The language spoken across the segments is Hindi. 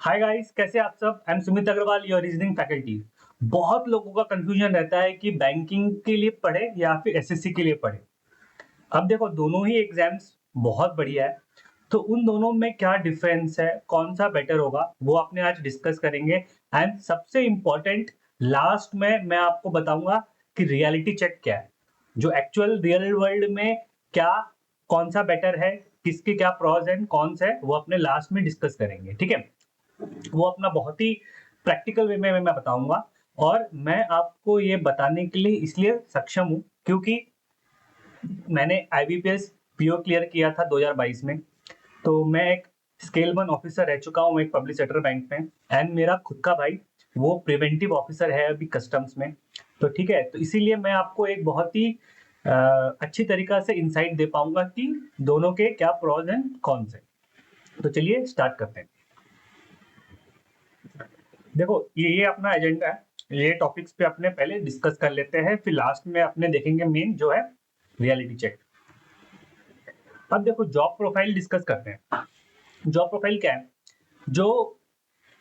हाय गाइस, कैसे आप सब? I am Sumit Agarwal, your reasoning faculty. बहुत लोगों का कंफ्यूजन रहता है कि बैंकिंग के लिए पढ़े या फिर एसएससी के लिए पढ़े। अब देखो, दोनों ही एग्जाम्स बहुत बढ़िया है। तो उन दोनों में क्या डिफरेंस है, कौन सा बेटर होगा, वो अपने आज डिस्कस करेंगे। एंड सबसे इम्पोर्टेंट, लास्ट में मैं आपको बताऊंगा कि रियलिटी चेक क्या है, जो एक्चुअल रियल वर्ल्ड में क्या, कौन सा बेटर है, किसके क्या प्रॉज एंड कॉन्स है, वो अपने लास्ट में डिस्कस करेंगे। ठीक है, वो अपना बहुत ही प्रैक्टिकल वे में मैं बताऊंगा। और मैं आपको ये बताने के लिए इसलिए सक्षम हूँ क्योंकि मैंने आईबीपीएस पीओ क्लियर किया था 2022 में। तो मैं एक स्केल 1 ऑफिसर रह चुका हूँ एक पब्लिक सेक्टर बैंक में। एंड मेरा खुद का भाई वो प्रिवेंटिव ऑफिसर है अभी कस्टम्स में। तो ठीक है, तो इसीलिए मैं आपको एक बहुत ही अच्छी तरीका से इंसाइट दे पाऊंगा कि दोनों के क्या प्रॉज एंड कॉन्स है। तो चलिए स्टार्ट करते हैं। देखो, ये अपना एजेंडा है, ये टॉपिक्स पे अपने पहले डिस्कस कर लेते हैं, फिर लास्ट में अपने देखेंगे मेन जो है रियलिटी चेक। अब देखो, जॉब प्रोफाइल डिस्कस करते हैं। जॉब प्रोफाइल क्या है? जो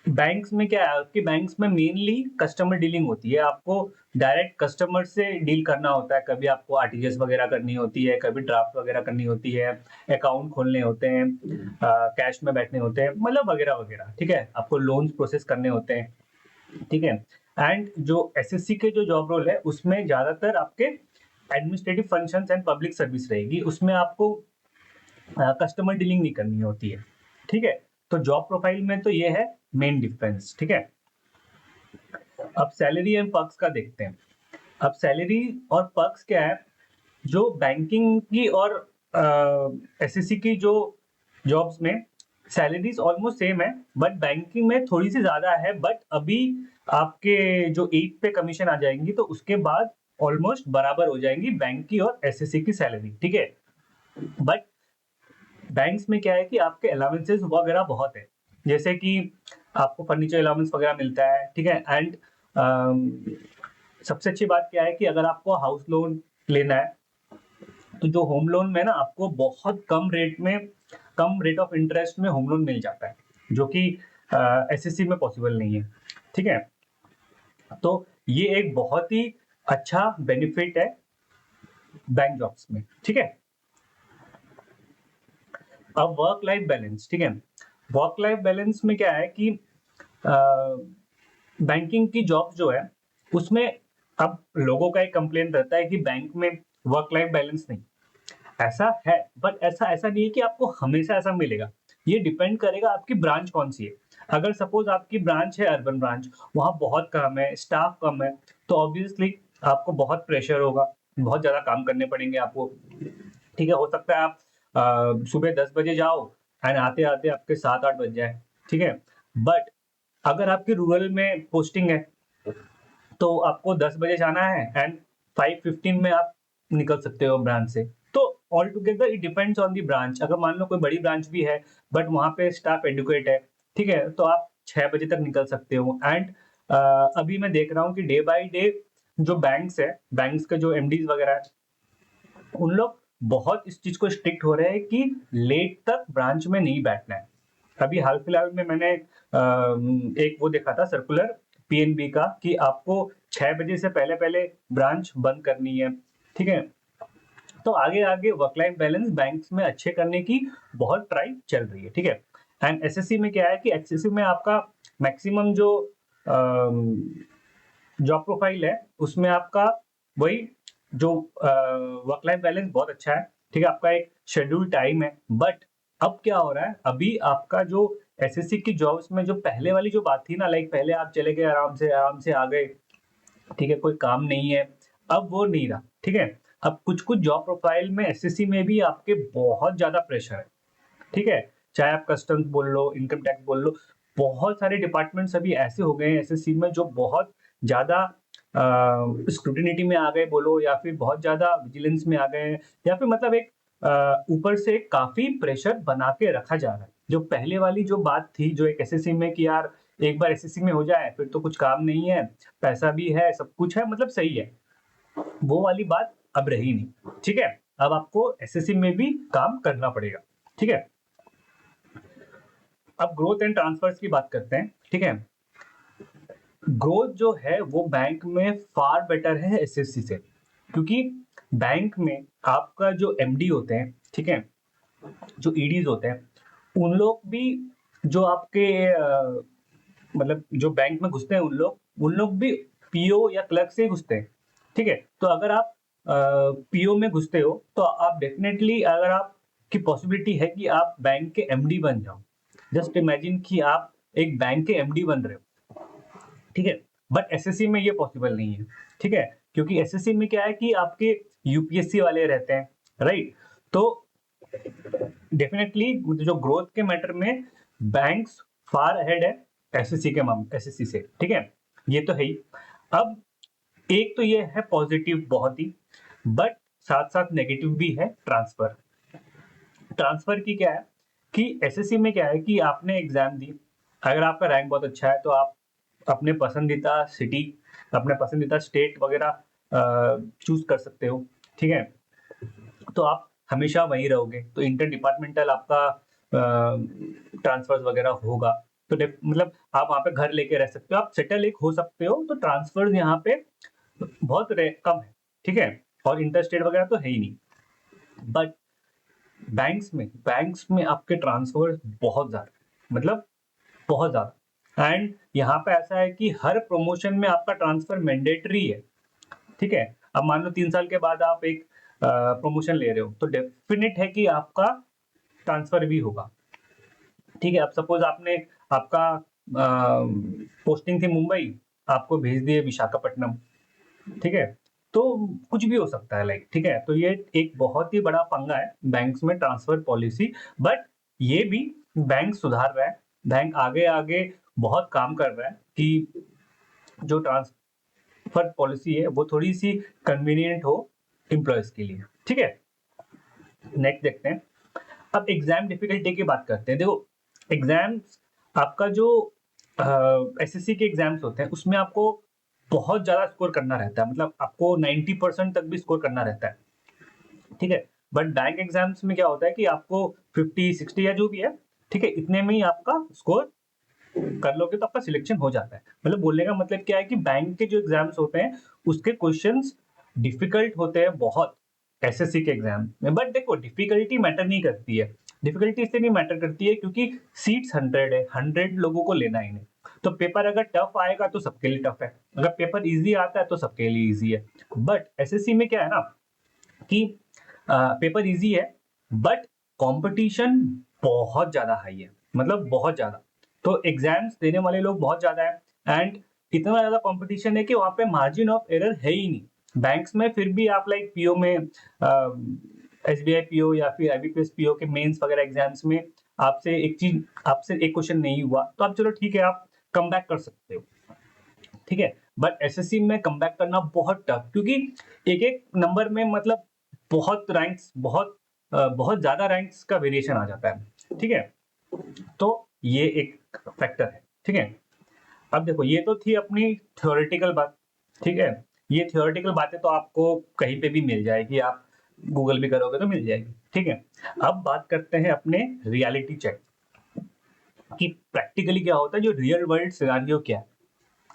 बैंक्स में क्या है, आपके बैंक्स में मेनली कस्टमर डीलिंग होती है। आपको डायरेक्ट कस्टमर से डील करना होता है। कभी आपको आरटीजीएस वगैरह करनी होती है, कभी ड्राफ्ट वगैरह करनी होती है, अकाउंट खोलने होते हैं, कैश में बैठने होते हैं, मतलब वगैरह वगैरह। ठीक है, आपको लोन्स प्रोसेस करने होते हैं। ठीक है। एंड जो एसएससी के जो जॉब रोल है उसमें ज्यादातर आपके administrative functions and public service रहेगी, उसमें आपको कस्टमर डीलिंग नहीं करनी होती है। ठीक है, तो जॉब प्रोफाइल में तो ये है मेन डिफरेंस। ठीक है, अब सैलरी एंड पर्क्स का देखते हैं। अब सैलरी और पर्क्स क्या है? जो बैंकिंग की और एसएससी की जो जॉब्स में सैलरीज ऑलमोस्ट सेम है, बट बैंकिंग में थोड़ी सी ज्यादा है। बट अभी आपके जो 8 पे कमीशन आ जाएंगी तो उसके बाद ऑलमोस्ट बराबर हो जाएंगी बैंक की और एसएससी की सैलरी। ठीक है, बट बैंक्स में क्या है कि आपके अलाउंसेस वगैरह बहुत है, जैसे कि आपको फर्नीचर अलाउंस वगैरह मिलता है। ठीक है, एंड सबसे अच्छी बात क्या है कि अगर आपको हाउस लोन लेना है तो जो होम लोन में ना आपको बहुत कम रेट में, कम रेट ऑफ इंटरेस्ट में होम लोन मिल जाता है, जो कि एसएससी में पॉसिबल नहीं है। ठीक है, तो ये एक बहुत ही अच्छा बेनिफिट है बैंक जॉब्स में। ठीक है, अब वर्क लाइफ बैलेंस। ठीक है, वर्क लाइफ बैलेंस में क्या है कि बैंकिंग की जॉब जो है उसमें अब लोगों का एक कंप्लेन रहता है कि बैंक में वर्क लाइफ बैलेंस नहीं। ऐसा है, बट ऐसा ऐसा नहीं है कि आपको हमेशा ऐसा मिलेगा। ये डिपेंड करेगा आपकी ब्रांच कौन सी है। अगर सपोज आपकी ब्रांच है अर्बन ब्रांच, वहां बहुत काम है, स्टाफ कम है, तो ऑब्वियसली आपको बहुत प्रेशर होगा, बहुत ज्यादा काम करने पड़ेंगे आपको। ठीक है, हो सकता है आप सुबह 10 बजे जाओ एंड आते आते आपके 7-8 बज जाए। ठीक है, बट अगर आपकी रूरल में पोस्टिंग है तो आपको 10 बजे जाना है एंड 5:15 में आप निकल सकते हो ब्रांच से। तो all together it depends on the branch. अगर मान लो कोई बड़ी ब्रांच भी है बट वहां पे स्टाफ एडुकेट है, ठीक है, तो आप 6 बजे तक निकल सकते हो। एंड अभी मैं देख रहा हूँ कि डे बाय डे जो बैंक्स है, बैंक्स के जो एमडीज वगैरह है, उन लोग बहुत इस चीज को स्ट्रिक्ट हो रहे हैं कि लेट तक ब्रांच में नहीं बैठना है। अभी हाल फिलहाल में मैंने एक वो देखा था सर्कुलर पीएनबी का कि आपको 6 बजे से पहले पहले ब्रांच बंद करनी है। ठीक है, तो आगे आगे वर्क लाइफ बैलेंस बैंक्स में अच्छे करने की बहुत ट्राई चल रही है। ठीक है, एंड एसएससी में क्या है कि एसएससी में आपका मैक्सिमम जो जॉब प्रोफाइल है उसमें आपका वही जो वर्क लाइफ बैलेंस बहुत अच्छा है। ठीक है, आपका एक शेड्यूल टाइम है। बट अब क्या हो रहा है, अभी आपका जो एसएससी की जॉब्स में जो पहले वाली जो बात थी ना, लाइक पहले आप चले गए आराम से आ गए, ठीक है, कोई काम नहीं है, अब वो नहीं रहा। ठीक है, अब कुछ कुछ जॉब प्रोफाइल में एसएससी में भी आपके बहुत ज्यादा प्रेशर है। ठीक है, चाहे आप कस्टम्स बोल लो, इनकम टैक्स बोल लो, बहुत सारे डिपार्टमेंट्स अभी ऐसे हो गए हैं एसएससी में जो बहुत ज्यादा स्क्रूटिनिटी में आ गए बोलो, या फिर बहुत ज्यादा विजिलेंस में आ गए हैं, या फिर मतलब एक ऊपर से काफी प्रेशर बना के रखा जा रहा है। जो पहले वाली जो बात थी जो एक एसएससी में कि यार एक बार एसएससी में हो जाए फिर तो कुछ काम नहीं है, पैसा भी है, सब कुछ है, मतलब सही है, वो वाली बात अब रही नहीं। ठीक है, अब आपको एसएससी में भी काम करना पड़ेगा। ठीक है, अब ग्रोथ एंड ट्रांसफर्स की बात करते हैं, ठीक है। ग्रोथ जो है वो बैंक में फार बेटर है एसएससी से, क्योंकि बैंक में आपका जो एमडी होते हैं, ठीक है, जो ईडीज होते हैं, उन लोग भी जो आपके मतलब जो बैंक में घुसते हैं, उन लोग भी पीओ या क्लर्क से ही घुसते हैं, ठीक है। तो अगर आप पीओ में घुसते हो तो आप डेफिनेटली, अगर आपकी पॉसिबिलिटी है कि आप बैंक के एमडी बन जाओ। जस्ट इमेजिन कि आप एक बैंक के एमडी बन रहे हो, ठीक है। बट एसएससी में ये पॉसिबल नहीं है, ठीक है, क्योंकि एसएससी में क्या है कि आपके यूपीएससी वाले रहते हैं, राइट। तो डेफिनेटली जो ग्रोथ के मैटर में बैंक्स फार अहेड है एसएससी के मामले, एसएससी से, ठीक है। ये तो है ही। अब एक तो ये है पॉजिटिव बहुत ही, बट साथ साथ नेगेटिव भी है ट्रांसफर। ट्रांसफर की क्या है कि एसएससी में क्या है कि आपने एग्जाम दी, अगर आपका रैंक बहुत अच्छा है तो आप अपने पसंदीदा सिटी, अपने पसंदीदा स्टेट वगैरह चूज कर सकते हो, ठीक है। तो आप हमेशा वहीं रहोगे, तो इंटर डिपार्टमेंटल आपका ट्रांसफर वगैरह होगा, तो मतलब आप वहाँ पे घर लेके रह सकते हो, आप सेटल एक हो सकते हो। तो ट्रांसफर यहाँ पे बहुत कम है, ठीक है, और इंटर स्टेट वगैरह तो है ही नहीं। बट बैंक्स में आपके ट्रांसफर बहुत ज्यादा, मतलब बहुत ज्यादा। एंड यहाँ पे ऐसा है कि हर प्रमोशन में आपका ट्रांसफर मैंडेटरी है, ठीक है। अब मान लो 3 साल के बाद आप एक प्रमोशन ले रहे हो, तो डेफिनेट है कि आपका ट्रांसफर भी होगा, ठीक है। अब सपोज आपने, आपका पोस्टिंग थी मुंबई, आपको भेज दिए विशाखापट्टनम, ठीक है। तो कुछ भी हो सकता है, लाइक, ठीक है। तो ये एक बहुत ही बड़ा पंगा है बैंक्स में ट्रांसफर पॉलिसी। बट ये भी बैंक सुधार रहा है, बैंक आगे आगे बहुत काम कर रहा है कि जो ट्रांसफर पॉलिसी है वो थोड़ी सी कन्वीनियंट हो एम्प्लॉयज के लिए, ठीक है। नेक्स्ट देखते हैं, अब एग्जाम डिफिकल्टी की बात करते हैं। देखो, एग्जाम्स, आपका जो एसएससी के एग्जाम्स होते हैं उसमें आपको बहुत ज्यादा स्कोर करना रहता है, मतलब आपको 90% तक भी स्कोर करना रहता है, ठीक है। बट बैंक एग्जाम्स में क्या होता है कि आपको 50 60 या जो भी है, ठीक है, इतने में ही आपका स्कोर कर लोगे तो आपका सिलेक्शन हो जाता है। मतलब बोलने का मतलब क्या है कि बैंक के जो एग्जाम्स होते हैं उसके क्वेश्चंस डिफिकल्ट होते हैं बहुत एसएससी के एग्जाम में। बट देखो, डिफिकल्टी मैटर नहीं करती है, डिफिकल्टी इसलिए नहीं मैटर करती है क्योंकि सीट्स 100 है, 100 लोगों को लेना ही नहीं। तो पेपर अगर टफ आएगा तो सबके लिए टफ है, अगर पेपर इजी आता है तो सबके लिए इजी है। बट एसएससी में क्या है ना कि पेपर इजी है, बट कंपटीशन बहुत ज्यादा हाई है, मतलब बहुत ज्यादा। तो एग्जाम्स देने वाले लोग बहुत ज्यादा है, एंड इतना ज्यादा कंपटीशन है कि वहां पे मार्जिन ऑफ एरर है ही नहीं। बैंक्स में फिर भी आप लाइक पीओ में, एसबीआई पीओ या फिर आईबीपीएस पीओ के मेंस वगैरह एग्जाम्स में आपसे एक क्वेश्चन नहीं हुआ तो आप चलो ठीक है, आप कम बैक कर सकते हो, ठीक है। बट एसएससी में कम बैक करना बहुत टफ, क्योंकि एक एक नंबर में मतलब बहुत रैंक्स, बहुत ज्यादा रैंक्स का वेरिएशन आ जाता है, ठीक है। तो ये एक फैक्टर है, ठीक है। अब देखो, ये तो थी अपनी थ्योरेटिकल बात, ठीक है। ये थ्योरेटिकल बातें तो आपको कहीं पे भी मिल जाएगी, आप गूगल भी करोगे तो मिल जाएगी, ठीक है। अब बात करते हैं अपने रियलिटी चेक कि प्रैक्टिकली क्या होता है, जो रियल वर्ल्ड सिनेरियो क्या है,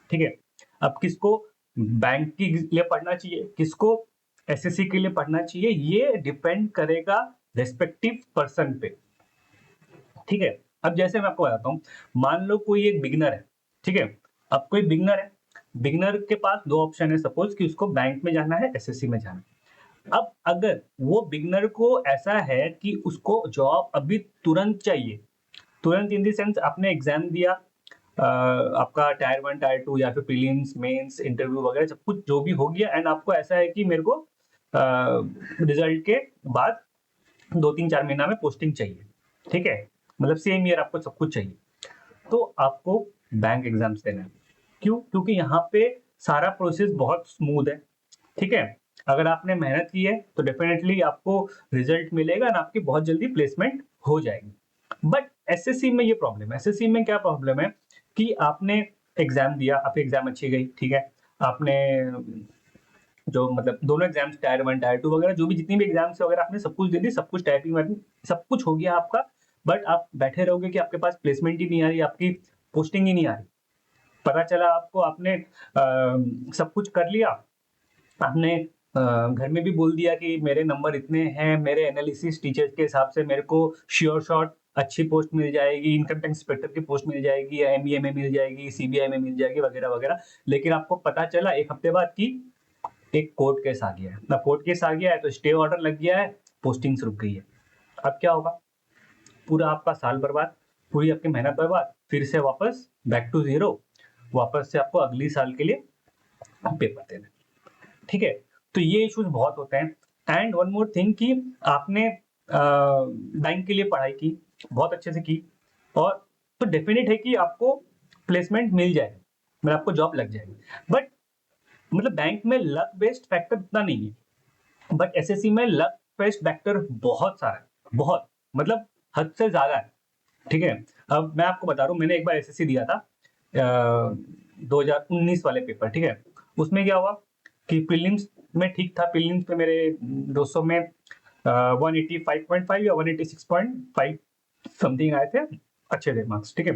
ठीक है। अब किसको बैंक के लिए पढ़ना चाहिए, किसको एसएससी के लिए पढ़ना चाहिए, ये डिपेंड करेगा रेस्पेक्टिव पर्सन पे, ठीक है। अब जैसे मैं आपको बताता हूँ, मान लो कोई एक बिगनर है, ठीक है। अब कोई बिगनर है, बिगनर के पास दो ऑप्शन है, सपोज कि उसको बैंक में जाना है, एसएससी में जाना है। अब अगर वो बिगनर को ऐसा है कि उसको जॉब अभी तुरंत चाहिए, तुरंत इन द सेंस आपने एग्जाम दिया, आपका टायर 1 टायर 2 या फिर प्रीलिम्स मेंस इंटरव्यू वगैरह सब कुछ जो भी हो गया, एंड आपको ऐसा है कि मेरे को रिजल्ट के बाद 2 3 4 महीना में पोस्टिंग चाहिए, ठीक है, मतलब सेम ईयर आपको सब कुछ चाहिए, तो आपको बैंक एग्जाम्स देना है। क्यों? क्योंकि यहाँ पे सारा प्रोसेस बहुत स्मूथ है, ठीक है। अगर आपने मेहनत की है तो डेफिनेटली आपको रिजल्ट मिलेगा ना, आपकी बहुत जल्दी प्लेसमेंट हो जाएगी। बट एसएससी में ये प्रॉब्लम है, एसएससी में क्या प्रॉब्लम है कि आपने एग्जाम दिया, आपकी एग्जाम अच्छी गई, ठीक है, आपने जो मतलब दोनों एग्जाम्स टायर 1 टायर 2 वगैरह जो भी जितनी भी एग्जाम्स वगैरह आपने सब कुछ दे दी, सब कुछ टाइपिंग वाइपिंग सब कुछ हो गया आपका। बट आप बैठे रहोगे कि आपके पास प्लेसमेंट ही नहीं आ रही, आपकी पोस्टिंग ही नहीं आ रही। पता चला आपको, आपने सब कुछ कर लिया, आपने घर में भी बोल दिया कि मेरे नंबर इतने हैं, मेरे एनालिसिस टीचर्स के हिसाब से मेरे को श्योर शॉट अच्छी पोस्ट मिल जाएगी, इनकम टैक्स इंस्पेक्टर की पोस्ट मिल जाएगी, या एमबीए में मिल जाएगी, सीबीआई में मिल जाएगी, वगैरह वगैरह। लेकिन आपको पता चला 1 हफ्ते बाद कि एक कोर्ट केस आ गया है। अब कोर्ट केस आ गया है तो स्टे ऑर्डर लग गया है, पोस्टिंग्स रुक गई है। अब क्या होगा? पूरा आपका साल बर्बाद, पूरी आपकी मेहनत बर्बाद, फिर से वापस बैक टू जीरो, वापस से आपको अगली साल के लिए पेपर देना। ठीक है, तो ये इश्यूज बहुत होते हैं। एंड वन मोर थिंग कि आपने बैंक के लिए पढ़ाई की, बहुत अच्छे से की, और तो डेफिनेट है कि आपको प्लेसमेंट मिल जाएगा, मतलब आपको जॉब लग जाएगी। बट मतलब बैंक में लक बेस्ड फैक्टर उतना नहीं है, बट एसएससी में लक बेस्ड फैक्टर बहुत सारा है, बहुत, मतलब हद से ज्यादा है। ठीक है, अब मैं आपको बता रहा हूँ, मैंने एक बार एसएससी दिया था 2019 वाले पेपर। ठीक है, उसमें क्या हुआ कि प्रीलिम्स में ठीक था, प्रीलिम्स में मेरे 200 में 185.5 या 186.5 समथिंग आए थे, अच्छे थे मार्क्स। ठीक है,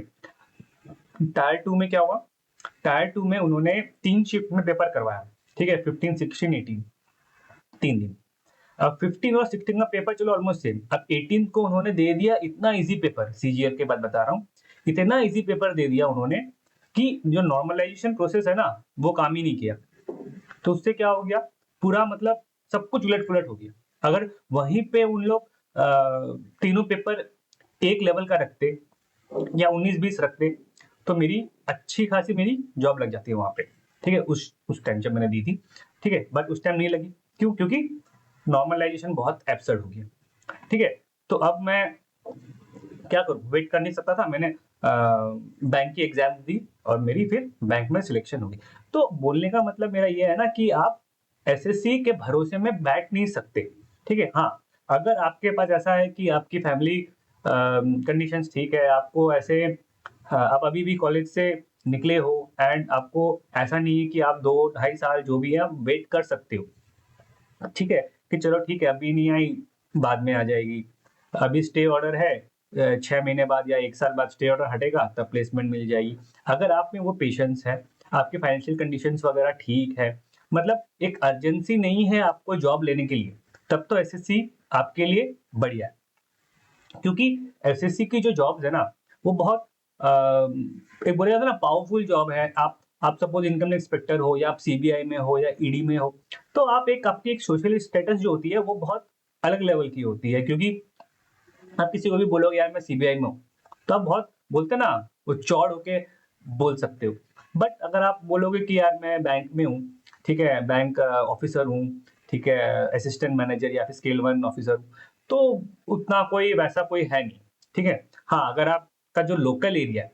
टायर 2 में क्या हुआ? टायर 2 में उन्होंने 3 शिफ्ट में पेपर करवाया। ठीक है, 15, 16, 18, 3 दिन। अब 15 और 16 का पेपर चलो ऑलमोस्ट सेम। अब 18 को उन्होंने दे दिया इतना इजी पेपर, सीजीएल के बाद बता रहा हूँ, इतना इजी पेपर दे दिया उन्होंने कि जो नॉर्मलाइजेशन प्रोसेस है ना, वो काम ही नहीं किया। तो उससे क्या हो गया? पूरा मतलब सब कुछ उलट पुलट हो गया। अगर वहीं पे उन लोग तीनों पेपर एक लेवल का रखते, या 19-20 रखते, तो मेरी अच्छी खासी मेरी जॉब लग जाती है वहां पे। ठीक है, उस टाइम जब मैंने दी थी। ठीक है, बट उस टाइम नहीं लगी। क्यों? क्योंकि नॉर्मलाइजेशन बहुत एब्सर्ड हो गया। ठीक है, तो अब मैं क्या करूं, वेट कर नहीं सकता था। मैंने बैंक की एग्जाम दी और मेरी फिर बैंक में सिलेक्शन होगी। तो बोलने का मतलब मेरा ये है ना कि आप एसएससी के भरोसे में बैठ नहीं सकते। ठीक है, हाँ, अगर आपके पास ऐसा है कि आपकी फैमिली कंडीशंस ठीक है, आपको ऐसे आप अभी भी कॉलेज से निकले हो, एंड आपको ऐसा नहीं है कि आप 2-2.5 साल जो भी है आप वेट कर सकते हो। ठीक है, कि चलो ठीक है, अभी नहीं आई, बाद में आ जाएगी। अभी स्टे ऑर्डर है, 6 महीने बाद या 1 साल बाद स्टे ऑर्डर हटेगा, तब प्लेसमेंट मिल जाएगी। अगर आप में वो पेशेंस है, आपके फाइनेंशियल कंडीशंस वगैरह ठीक है, मतलब एक अर्जेंसी नहीं है आपको जॉब लेने के लिए, तब तो एसएससी आपके लिए बढ़िया है। क्योंकि एसएससी की जो जॉब्स है ना, वो बहुत एक बोला जाता है ना, पावरफुल जॉब है। आप सपोज इनकम टैक्स इंस्पेक्टर हो, या आप सीबीआई में हो, या ईडी में हो, तो आप एक आपकी एक सोशल स्टेटस जो होती है वो बहुत अलग लेवल की होती है। क्योंकि आप किसी को भी बोलोगे यार मैं सीबीआई में हूँ, तो आप बहुत बोलते ना, वो चौड़ होके बोल सकते हो। बट अगर आप बोलोगे कि यार मैं बैंक में हूँ, ठीक है, बैंक ऑफिसर हूँ, ठीक है, असिस्टेंट मैनेजर या फिर स्केल 1 ऑफिसर हूँ, तो उतना कोई वैसा कोई है नहीं। ठीक है, हाँ, अगर आपका जो लोकल एरिया है,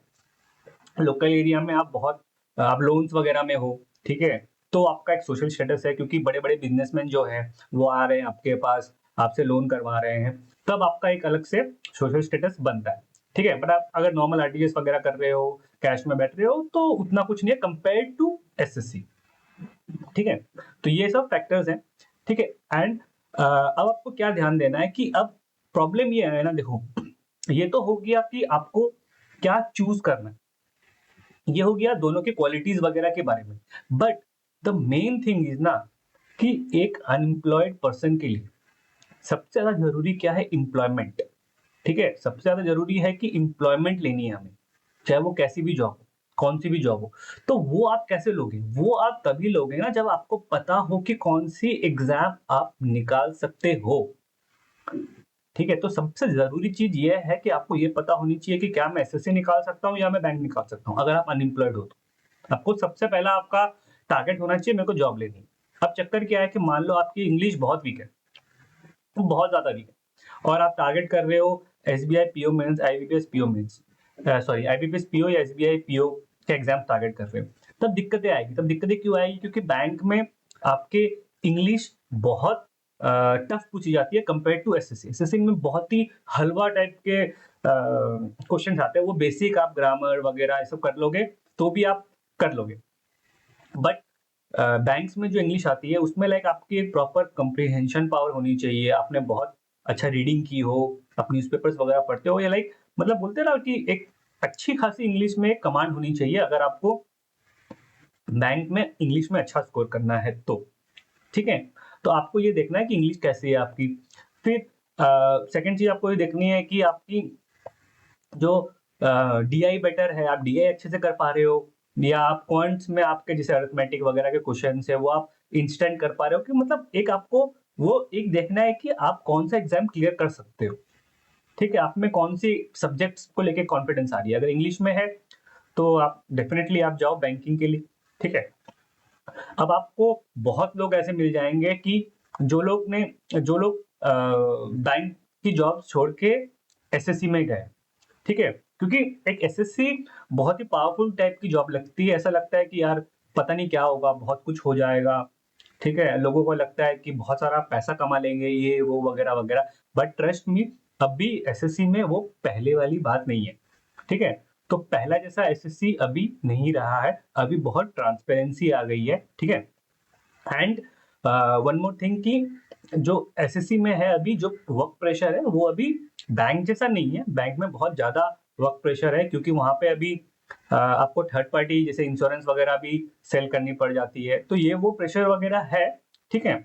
लोकल एरिया में आप बहुत आप लोन्स वगैरह में हो, ठीक है, तो आपका एक सोशल स्टेटस है, क्योंकि बड़े बड़े बिजनेसमैन जो है वो आ रहे हैं आपके पास, आपसे लोन करवा रहे हैं, तब आपका एक अलग से सोशल स्टेटस बनता है। ठीक है, बट आप अगर नॉर्मल आरटीजीएस वगैरह कर रहे हो, कैश में बैठ रहे हो, तो उतना कुछ नहीं है कंपेयर टू एसएससी। ठीक है, तो ये सब फैक्टर्स हैं। ठीक है, एंड अब आपको क्या ध्यान देना है कि अब प्रॉब्लम ये है ना, देखो, ये तो हो गया कि आपको क्या चूज करना है, ये हो गया दोनों के क्वालिटीज वगैरह के बारे में। But the main thing is ना, कि एक अनएम्प्लॉयड पर्सन के लिए सबसे ज्यादा जरूरी क्या है? एम्प्लॉयमेंट। ठीक है, सबसे ज्यादा जरूरी है कि एम्प्लॉयमेंट लेनी है हमें, चाहे वो कैसी भी जॉब हो, कौन सी भी जॉब हो। तो वो आप कैसे लोगे? वो आप तभी लोगे ना जब आपको पता हो कि कौन सी एग्जाम आप निकाल सकते हो। ठीक है, तो सबसे जरूरी चीज ये है कि आपको ये पता होनी चाहिए कि क्या मैं एसएससी निकाल सकता हूँ या मैं बैंक निकाल सकता हूँ, अगर आप अनएम्प्लॉयड हो तो। आपको सबसे पहला आपका टारगेट होना चाहिए, मेरे को जॉब लेनी है। अब चक्कर क्या है कि मान लो आपकी इंग्लिश बहुत वीक है, बहुत ज्यादा वीक है, और आप टारगेट कर रहे हो SBI PO mains, IBPS PO mains, sorry IBPS PO या एसबीआई पीओ के एग्जाम टारगेट कर रहे हो, तब दिक्कतें आएगी। तब दिक्कतें क्यों आएगी? क्योंकि बैंक में आपके इंग्लिश बहुत टफ पूछी जाती है कंपेयर टू एसएससी। एसएससी में बहुत ही हलवा टाइप के क्वेश्चन आते हैं, वो बेसिक आप ग्रामर वगैरह ये सब कर लोगे तो भी आप कर लोगे। बट बैंक्स में जो इंग्लिश आती है उसमें लाइक आपकी एक प्रॉपर कंप्रीहेंशन पावर होनी चाहिए, आपने बहुत अच्छा रीडिंग की हो, आप न्यूज़पेपर्स वगैरह पढ़ते हो, या लाइक मतलब बोलते हैं ना कि एक अच्छी खासी इंग्लिश में कमांड होनी चाहिए अगर आपको बैंक में इंग्लिश में अच्छा स्कोर करना है तो, ठीक है? तो आपको ये देखना है कि इंग्लिश कैसी है आपकी। फिर सेकंड चीज़ आपको ये देखनी है कि आपकी जो डीआई बेटर है, आप डीआई अच्छे से कर पा रहे हो, या आप क्वांट्स में आपके जैसे अरिथमेटिक वगैरह के क्वेश्चंस है वो आप इंस्टेंट कर पा रहे हो, कि मतलब एक आपको वो एक देखना है कि आप कौन सा एग्जाम क्लियर कर सकते हो, ठीक है? आप में कौन सी सब्जेक्ट्स को लेके कॉन्फिडेंस आ रही है। अगर इंग्लिश में है तो आप डेफिनेटली आप जाओ बैंकिंग के लिए, ठीक है? अब आपको बहुत लोग ऐसे मिल जाएंगे कि जो लोग बैंक की जॉब छोड़ के एसएससी में गए, ठीक है? क्योंकि एक एसएससी बहुत ही पावरफुल टाइप की जॉब लगती है। ऐसा लगता है कि यार पता नहीं क्या होगा, बहुत कुछ हो जाएगा, ठीक है? लोगों को लगता है कि बहुत सारा पैसा कमा लेंगे, ये वो वगैरह-वगैरह। बट ट्रस्ट मी, अभी एसएससी में वो पहले वाली बात नहीं है, ठीक है? तो पहला जैसा एसएससी अभी नहीं रहा है, अभी बहुत ट्रांसपेरेंसी आ गई है, ठीक है? एंड वन मोर थिंग कि जो एसएससी में है अभी जो वर्क प्रेशर है वो अभी बैंक जैसा नहीं है। बैंक में बहुत ज्यादा वर्क प्रेशर है, क्योंकि वहां पे अभी आपको थर्ड पार्टी जैसे इंश्योरेंस वगैरह भी सेल करनी पड़ जाती है, तो ये वो प्रेशर वगैरह है, ठीक है?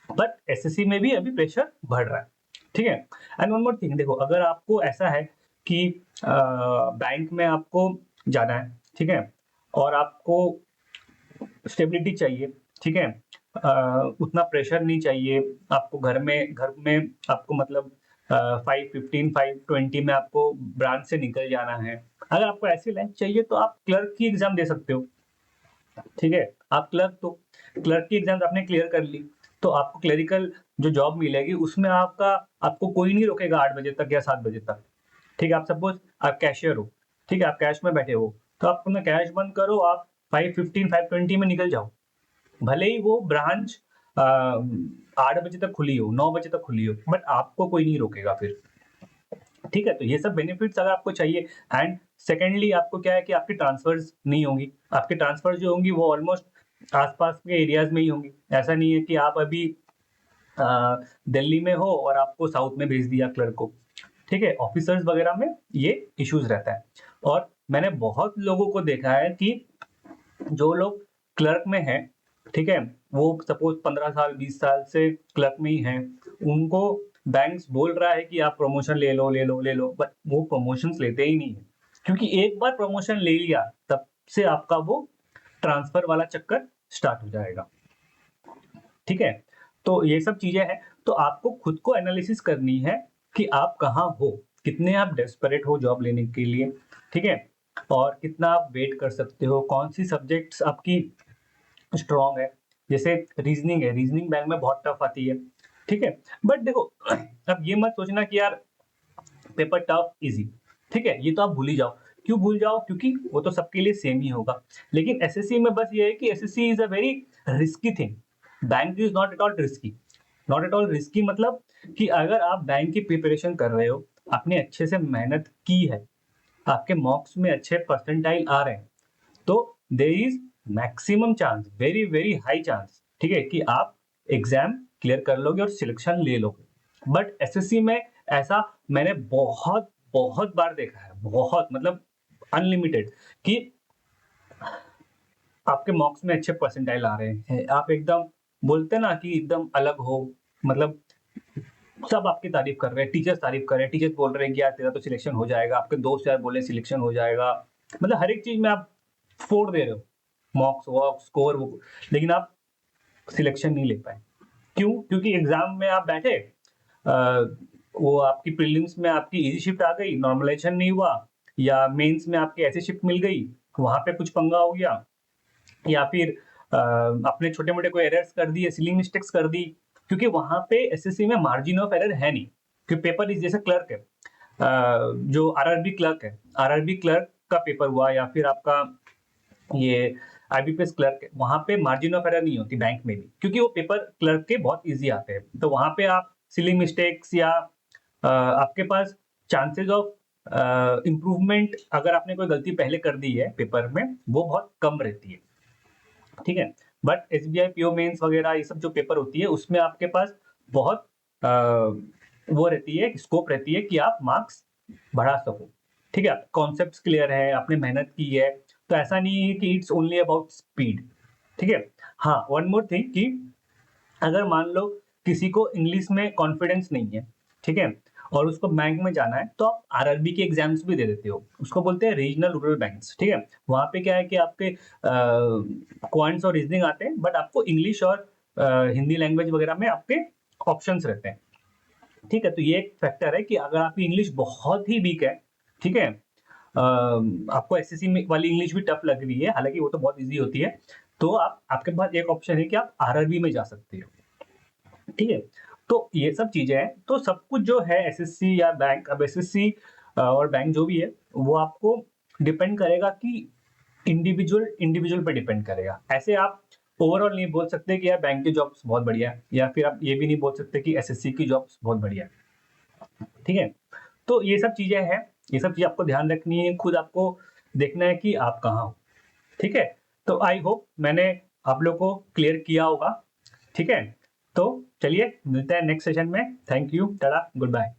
बट एसएससी में भी अभी प्रेशर बढ़ रहा है, ठीक है? एंड वन मोर थिंग, देखो अगर आपको ऐसा है कि बैंक में आपको जाना है, ठीक है, और आपको स्टेबिलिटी चाहिए, ठीक है? उतना प्रेशर नहीं चाहिए आपको। घर में आपको मतलब 515 520 में आपको ब्रांच से निकल जाना है। अगर आपको ऐसी लाइफ चाहिए तो आप क्लर्क की एग्जाम दे सकते हो, ठीक है? आप क्लर्क की एग्जाम आपने क्लियर कर ली, तो आपको क्लरिकल जो जॉब मिलेगी उसमें आपको कोई नहीं रोकेगा 8 बजे तक या 7 बजे तक, ठीक है? आप सपोज आप कैशियर हो, ठीक है? आप कैश में बैठे हो, तो आप अपना कैश बंद करो, आप 515 520 में निकल जाओ। भले ही वो ब्रांच 8 बजे तक खुली हो, 9 बजे तक खुली हो, बट आपको कोई नहीं रोकेगा फिर, ठीक है? तो ये सब बेनिफिट्स अगर आपको चाहिए। एंड सेकेंडली आपको क्या है कि आपकी ट्रांसफर्स नहीं होंगी। आपकी ट्रांसफर्स जो होंगी वो ऑलमोस्ट आसपास के एरियाज में ही होंगी। ऐसा नहीं है कि आप अभी अ, दिल्ली में हो और आपको साउथ में भेज दिया क्लर्क को, ठीक है? ऑफिसर्स वगैरह में ये इश्यूज रहता है। और मैंने बहुत लोगों को देखा है कि जो लोग क्लर्क में हैं, ठीक है, वो सपोज 15 साल 20 साल से क्लर्क में ही हैं, उनको बैंक्स बोल रहा है कि आप प्रमोशन ले लो ले लो ले लो, बट वो प्रमोशन लेते ही नहीं है, क्योंकि एक बार प्रमोशन ले लिया तब से आपका वो ट्रांसफर वाला चक्कर स्टार्ट हो जाएगा, ठीक है? तो ये सब चीजें हैं। तो आपको खुद को एनालिसिस करनी है कि आप कहाँ हो, कितने आप डेस्परेट हो जॉब लेने के लिए, ठीक है? और कितना आप वेट कर सकते हो, कौन सी सब्जेक्ट्स आपकी स्ट्रॉन्ग है। जैसे रीजनिंग है, रीजनिंग बैंक में बहुत टफ आती है, ठीक है? बट देखो अब ये मत सोचना कि यार पेपर टफ इजी, ठीक है? ये तो आप भूल ही जाओ। क्यों भूल जाओ? क्योंकि वो तो सबके लिए सेम ही होगा। लेकिन एसएससी में बस ये है कि SSC is a very risky thing. Bank is not at all risky. Not at all risky मतलब कि अगर आप बैंक की प्रिपरेशन कर रहे हो, आपने अच्छे से मेहनत की है, आपके मॉक्स में अच्छे परसेंटाइल आ रहे हैं, तो there is maximum chance, very very high chance, ठीक है, कि आप एग्जाम क्लियर कर लोगे और सिलेक्शन ले लोगे। बट एसएससी में ऐसा मैंने बहुत बहुत बार देखा है, बहुत मतलब अनलिमिटेड, कि आपके मॉक्स में अच्छे परसेंटाइल आ रहे हैं, आप एकदम बोलते ना कि एकदम अलग हो, मतलब सब आपकी तारीफ कर रहे हैं, टीचर्स तारीफ कर रहे हैं, टीचर्स बोल रहे हैं कि यार तेरा तो सिलेक्शन हो जाएगा, आपके दोस्त यार बोले सिलेक्शन हो जाएगा, मतलब हर एक चीज में आप फोड़ दे रहे हो, मॉक्स वॉक स्कोर वो, लेकिन आप सिलेक्शन नहीं ले पाए। क्यों? क्योंकि एग्जाम में आप बैठे, अ, वो आपकी प्रीलिम्स में आपकी इजी शिफ्ट आ गई, नॉर्मलाइजेशन नहीं हुआ, या मेंस में आपकी ऐसी शिफ्ट मिल गई, वहां पे कुछ पंगा हो गया, या फिर आपने छोटे मोटे कोई एरर्स कर दिए, सिली मिस्टेक्स कर दी, क्योंकि वहां पे एसएससी में मार्जिन ऑफ एरर है नहीं, क्योंकि पेपर इज जैसे क्लर्क है, जो आरआरबी क्लर्क है, आरआरबी क्लर्क का पेपर हुआ, या फिर आपका ये आईबीपीएस क्लर्क है, वहां पे मार्जिन ऑफ एरर नहीं होती बैंक में भी, क्योंकि वो पेपर क्लर्क के बहुत इजी आते हैं, तो वहां पे आप सिली मिस्टेक्स या आपके पास चांसेस ऑफ इम्प्रूवमेंट, अगर आपने कोई गलती पहले कर दी है पेपर में, वो बहुत कम रहती है, ठीक है? बट एसबीआई पीओ मेंस वगैरह ये सब जो पेपर होती है उसमें आपके पास बहुत वो रहती है, स्कोप रहती है कि आप मार्क्स बढ़ा सको। ठीक है, कॉन्सेप्ट्स क्लियर है, आपने मेहनत की है, तो ऐसा नहीं है कि इट्स ओनली अबाउट स्पीड। ठीक है। हाँ, वन मोर थिंग कि अगर मान लो किसी को इंग्लिश में कॉन्फिडेंस नहीं है, ठीक है, और उसको बैंक में जाना है, तो आप आरआरबी के एग्जाम्स भी दे देते हो, उसको बोलते हैं रीजनल रूरल बैंक्स। ठीक है, वहां पे क्या है कि आपके क्वांट्स और रीजनिंग आते हैं, बट आपको इंग्लिश और हिंदी लैंग्वेज वगैरह में आपके ऑप्शंस रहते हैं। ठीक है, तो ये एक फैक्टर है कि अगर आपकी इंग्लिश बहुत ही वीक है, ठीक है, आपको एसएससी वाली इंग्लिश भी टफ लग रही है, हालांकि वो तो बहुत इजी होती है, तो आप आपके पास एक ऑप्शन है कि आप आरआरबी में जा सकते हो। ठीक है, तो ये सब चीजें हैं, तो सब कुछ जो है एसएससी या बैंक, अब एसएससी और बैंक जो भी है वो आपको डिपेंड करेगा कि इंडिविजुअल इंडिविजुअल पे डिपेंड करेगा। ऐसे आप ओवरऑल नहीं बोल सकते कि यार बैंक की जॉब्स बहुत बढ़िया है, या फिर आप ये भी नहीं बोल सकते कि एसएससी की जॉब्स बहुत बढ़िया है। ठीक है, तो ये सब चीजें हैं, ये सब चीजें आपको ध्यान रखनी है, खुद आपको देखना है कि आप कहाँ हो। ठीक है, तो आई होप मैंने आप लोग को क्लियर किया होगा। ठीक है, तो चलिए मिलते हैं नेक्स्ट सेशन में। Thank you, tata, good bye.